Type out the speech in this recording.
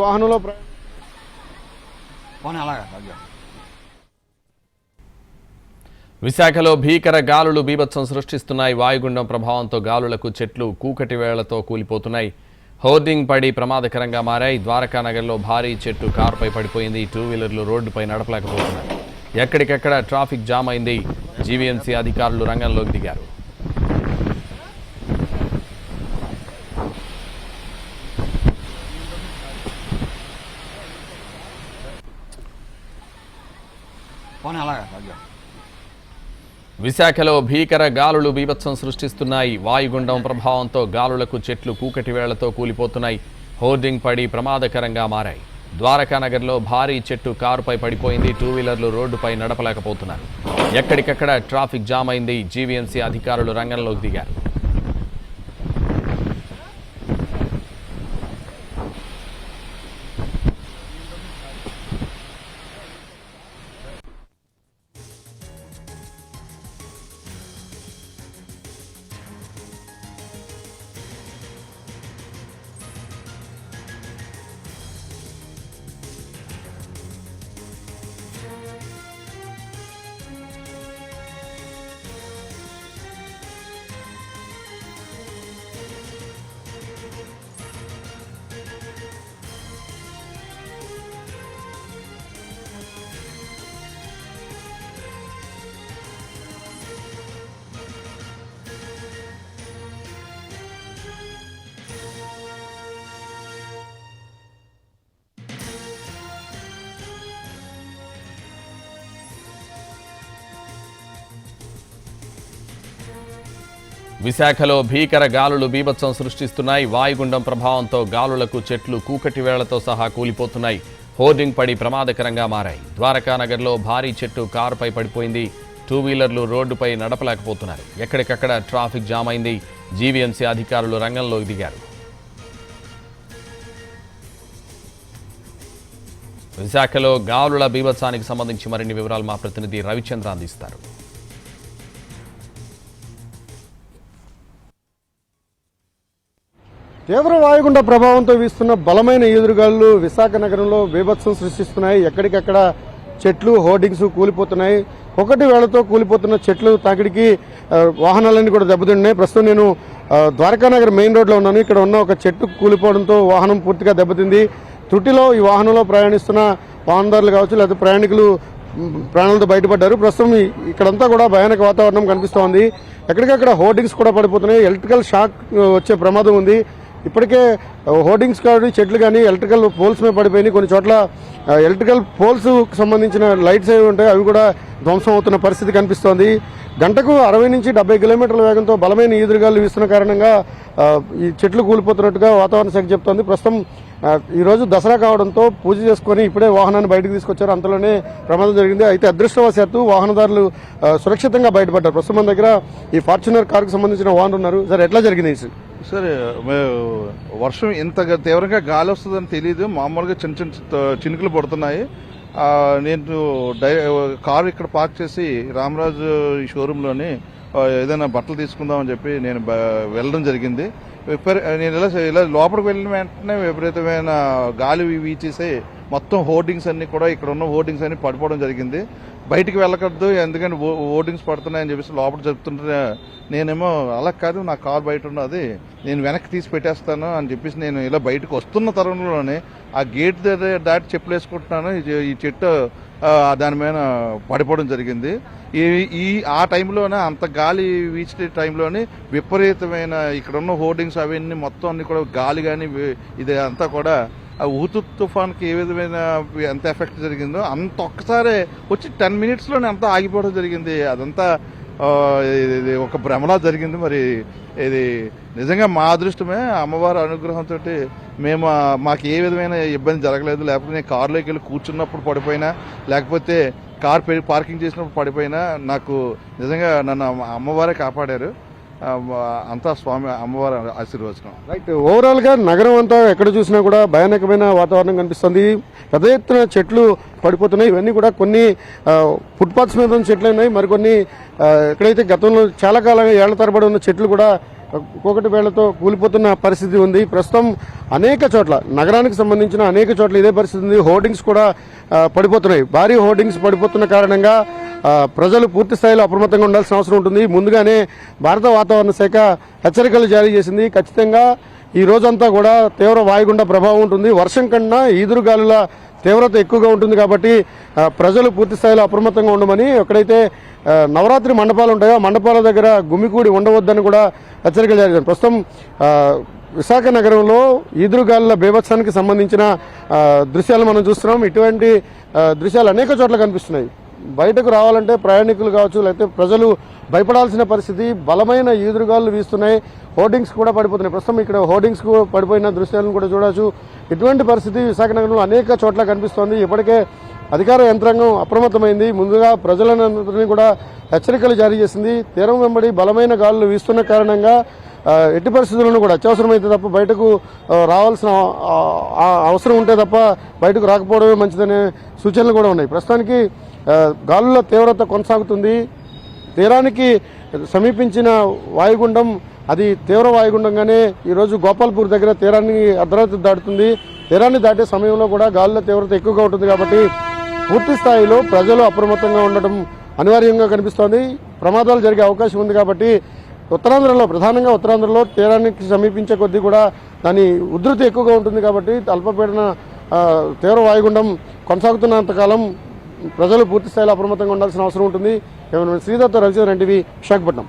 వాహనంలో విశాఖలో భీకర గాలులు బీభత్సం సృష్టిస్తున్నాయి. వాయుగుండం ప్రభావంతో గాలులకు చెట్లు కూకటి వేళ్లతో కూలిపోతున్నాయి. హోర్డింగ్ పడి ప్రమాదకరంగా మారాయి. ద్వారకా నగర్లో భారీ చెట్టు కారుపై పడిపోయింది. 2 వీలర్లు రోడ్డుపై నడపలేకపోతున్నాయి. ఎక్కడికెక్కడ ట్రాఫిక్ జామ్ అయింది. జీవీఎంసీ అధికారులు రంగంలోకి దిగారు. విశాఖలో భీకర గాలులు బీభత్సం సృష్టిస్తున్నాయి. వాయుగుండం ప్రభావంతో గాలులకు చెట్లు కూకటి వేళ్లతో కూలిపోతున్నాయి. హోర్డింగ్ పడి ప్రమాదకరంగా మారాయి. ద్వారకా నగర్లో భారీ చెట్టు కారుపై పడిపోయింది. 2 వీలర్లు రోడ్డుపై నడపలేకపోతున్నారు. ఎక్కడికక్కడ ట్రాఫిక్ జామ్ అయింది. జీవీఎంసీ అధికారులు రంగంలోకి దిగారు. విశాఖలో భీకర గాలులు బీభత్సం సృష్టిస్తున్నాయి. వాయుగుండం ప్రభావంతో గాలులకు చెట్లు కూకటి వేళ్లతో సహా కూలిపోతున్నాయి. హోర్డింగ్ పడి ప్రమాదకరంగా మారాయి. ద్వారకా నగర్లో భారీ చెట్టు కారుపై పడిపోయింది. 2 వీలర్లు రోడ్డుపై నడపలేకపోతున్నారు. ఎక్కడికక్కడ ట్రాఫిక్ జామ్ అయింది. జీవీఎంసీ అధికారులు రంగంలోకి దిగారు. విశాఖలో గాలుల బీభత్సానికి సంబంధించి మరిన్ని వివరాలు మా ప్రతినిధి రవిచంద్ర అందిస్తారు. తీవ్ర వాయుగుండ ప్రభావంతో వీస్తున్న బలమైన ఈదురుగాలు విశాఖ నగరంలో బీభత్సం సృష్టిస్తున్నాయి. ఎక్కడికక్కడ చెట్లు హోర్డింగ్స్ కూలిపోతున్నాయి. ఒకటి వేళ్లతో కూలిపోతున్న చెట్లు తాకిడికి వాహనాలన్నీ కూడా దెబ్బతిన్నాయి. ప్రస్తుతం నేను ద్వారకా నగర్ మెయిన్ రోడ్లో ఉన్నాను. ఇక్కడ ఉన్న ఒక చెట్టు కూలిపోవడంతో వాహనం పూర్తిగా దెబ్బతింది. త్రుటిలో ఈ వాహనంలో ప్రయాణిస్తున్న వాహనదారులు కావచ్చు లేదా ప్రయాణికులు ప్రాణాలతో బయటపడ్డారు. ప్రస్తుతం ఇక్కడంతా కూడా భయానక వాతావరణం కనిపిస్తోంది. ఎక్కడికక్కడ హోర్డింగ్స్ కూడా పడిపోతున్నాయి. ఎలక్ట్రికల్ షాక్ వచ్చే ప్రమాదం ఉంది. ఇప్పటికే హోర్డింగ్స్ కానీ చెట్లు కానీ ఎలక్ట్రికల్ పోల్స్ మీద పడిపోయినాయి. కొన్ని చోట్ల ఎలక్ట్రికల్ పోల్స్ సంబంధించిన లైట్స్ ఏవి ఉంటాయి అవి కూడా ధ్వంసం అవుతున్న పరిస్థితి కనిపిస్తోంది. గంటకు 60 నుంచి 70 కిలోమీటర్ల వేగంతో బలమైన ఈదురుగాలు వీస్తున్న కారణంగా ఈ చెట్లు కూలిపోతున్నట్టుగా వాతావరణ శాఖ చెప్తోంది. ప్రస్తుతం ఈరోజు దసరా కావడంతో పూజ చేసుకుని ఇప్పుడే వాహనాన్ని బయటకు తీసుకొచ్చారు. అంతలోనే ప్రమాదం జరిగింది. అయితే అదృష్టవశాత్తు వాహనదారులు సురక్షితంగా బయటపడ్డారు. ప్రస్తుతం మన దగ్గర ఈ ఫార్చునర్ కారుకు సంబంధించిన ఓనర్ ఉన్నారు. సార్, ఎట్లా జరిగింది సార్? వర్షం ఇంత తీవ్రంగా గాలి వస్తుందని తెలియదు. మామూలుగా చిన్న చిన్న చినుకులు పడుతున్నాయి. నేను కారు ఇక్కడ పార్క్ చేసి రామరాజు షోరూంలోని ఏదైనా బట్టలు తీసుకుందామని చెప్పి నేను వెళ్ళడం జరిగింది. నేను ఇలా లోపలికి వెళ్ళిన వెంటనే విపరీతమైన గాలి వీచేసి మొత్తం హోర్డింగ్స్ అన్ని కూడా ఇక్కడ ఉన్న హోర్డింగ్స్ అన్ని పడిపోవడం జరిగింది. బయటికి వెళ్ళకూడదు ఎందుకంటే హోర్డింగ్స్ పడుతున్నాయని చెప్పేసి లోపల చెప్తుంటే నేనేమో అలా కాదు, నా కార్ బయట ఉన్నది, నేను వెనక్కి తీసి పెట్టేస్తాను అని చెప్పేసి నేను ఇలా బయటకు వస్తున్న తరుణంలోనే ఆ గేట్ దాటి చెప్పులు వేసుకుంటున్నాను. ఈ చెట్టు దాని మీద పడిపోవడం జరిగింది. ఆ టైంలోనే అంత గాలి వీచే టైంలోనే విపరీతమైన ఇక్కడ ఉన్న హోర్డింగ్స్ అవన్నీ మొత్తం అన్ని కూడా గాలి కానీ ఇది అంతా కూడా ఆ ఊతు తుఫాన్కి ఏ విధమైన ఎంత ఎఫెక్ట్ జరిగిందో అంత ఒక్కసారి వచ్చి 10 మినిట్స్లోనే అంతా ఆగిపోవడం జరిగింది. అదంతా ఇది ఒక భ్రమలా జరిగింది. మరి ఇది నిజంగా మా అదృష్టమే, అమ్మవారి అనుగ్రహంతో మాకు ఏ విధమైన ఇబ్బంది జరగలేదు. లేకపోతే నేను కారులోకి వెళ్ళి కూర్చున్నప్పుడు పడిపోయినా లేకపోతే కార్ పార్కింగ్ చేసినప్పుడు పడిపోయినా నాకు నిజంగా నన్ను అమ్మవారే కాపాడారు. అంతా స్వామి అమ్మవారి ఆశీర్వచనం. రైట్. ఓవరాల్ గా నగరం అంతా ఎక్కడ చూసినా కూడా భయానకమైన వాతావరణం కనిపిస్తుంది. పెద్ద ఎత్తున చెట్లు పడిపోతున్నాయి. ఇవన్నీ కూడా కొన్ని ఫుట్పాత్స్ మీద ఉన్న చెట్లు ఉన్నాయి. మరికొన్ని ఎక్కడైతే గతంలో చాలా కాలంగా ఏళ్ల తరబడి ఉన్న చెట్లు కూడా కూకటి వేళ్లతో కూలిపోతున్న పరిస్థితి ఉంది. ప్రస్తుతం అనేక చోట్ల నగరానికి సంబంధించిన అనేక చోట్ల ఇదే పరిస్థితి ఉంది. హోర్డింగ్స్ కూడా పడిపోతున్నాయి. భారీ హోర్డింగ్స్ పడిపోతున్న కారణంగా ప్రజలు పూర్తి స్థాయిలో అప్రమత్తంగా ఉండాల్సిన అవసరం ఉంటుంది. ముందుగానే భారత వాతావరణ శాఖ హెచ్చరికలు జారీ చేసింది. ఖచ్చితంగా ఈ రోజంతా కూడా తీవ్ర వాయుగుండ ప్రభావం ఉంటుంది. వర్షం కన్నా ఈదురుగాలుల తీవ్రత ఎక్కువగా ఉంటుంది కాబట్టి ప్రజలు పూర్తి స్థాయిలో అప్రమత్తంగా ఉండమని, ఎక్కడైతే నవరాత్రి మండపాలు ఉంటాయో మండపాల దగ్గర గుమికూడి ఉండవద్దని కూడా హెచ్చరికలు జారీ చేశారు. ప్రస్తుతం విశాఖ నగరంలో ఈదురుగాలుల బీభత్సానికి సంబంధించిన దృశ్యాలు మనం చూస్తున్నాం. ఇటువంటి దృశ్యాలు అనేక చోట్ల కనిపిస్తున్నాయి. బయటకు రావాలంటే ప్రయాణికులు కావచ్చు, లేకపోతే ప్రజలు భయపడాల్సిన పరిస్థితి. బలమైన ఈదురుగాలు వీస్తున్నాయి. హోర్డింగ్స్ కూడా పడిపోతున్నాయి. ప్రస్తుతం ఇక్కడ హోర్డింగ్స్ పడిపోయిన దృశ్యాలను కూడా చూడవచ్చు. ఇటువంటి పరిస్థితి విశాఖ నగరంలో అనేక చోట్ల కనిపిస్తోంది. ఇప్పటికే అధికార యంత్రాంగం అప్రమత్తమైంది. ముందుగా ప్రజలందరినీ కూడా హెచ్చరికలు జారీ చేసింది. తీరం వెంబడి బలమైన గాలులు వీస్తున్న కారణంగా ఎట్టి పరిస్థితులను కూడా అత్యవసరమైతే తప్ప బయటకు రావాల్సిన అవసరం ఉంటే తప్ప బయటకు రాకపోవడమే మంచిదనే సూచనలు కూడా ఉన్నాయి. ప్రస్తుతానికి గాలుల తీవ్రత కొనసాగుతుంది. తీరానికి సమీపించిన వాయుగుండం అది తీవ్ర వాయుగుండంగానే ఈరోజు గోపాల్పూర్ దగ్గర తీరాన్ని అర్ధరాత్రి దాటుతుంది. తీరాన్ని దాటే సమయంలో కూడా గాలుల తీవ్రత ఎక్కువగా ఉంటుంది కాబట్టి పూర్తి స్థాయిలో ప్రజలు అప్రమత్తంగా ఉండటం అనివార్యంగా కనిపిస్తోంది. ప్రమాదాలు జరిగే అవకాశం ఉంది కాబట్టి ఉత్తరాంధ్రలో, ప్రధానంగా ఉత్తరాంధ్రలో తీరానికి సమీపించే కొద్దీ కూడా దాని ఉధృతి ఎక్కువగా ఉంటుంది కాబట్టి అల్పపీడన తీవ్ర వాయుగుండం కొనసాగుతున్నంతకాలం ప్రజలు పూర్తి స్థాయిలో అప్రమత్తంగా ఉండాల్సిన అవసరం ఉంటుంది. శ్రీదత్త, రవిచంద్రన్ టీవీ, విశాఖపట్నం.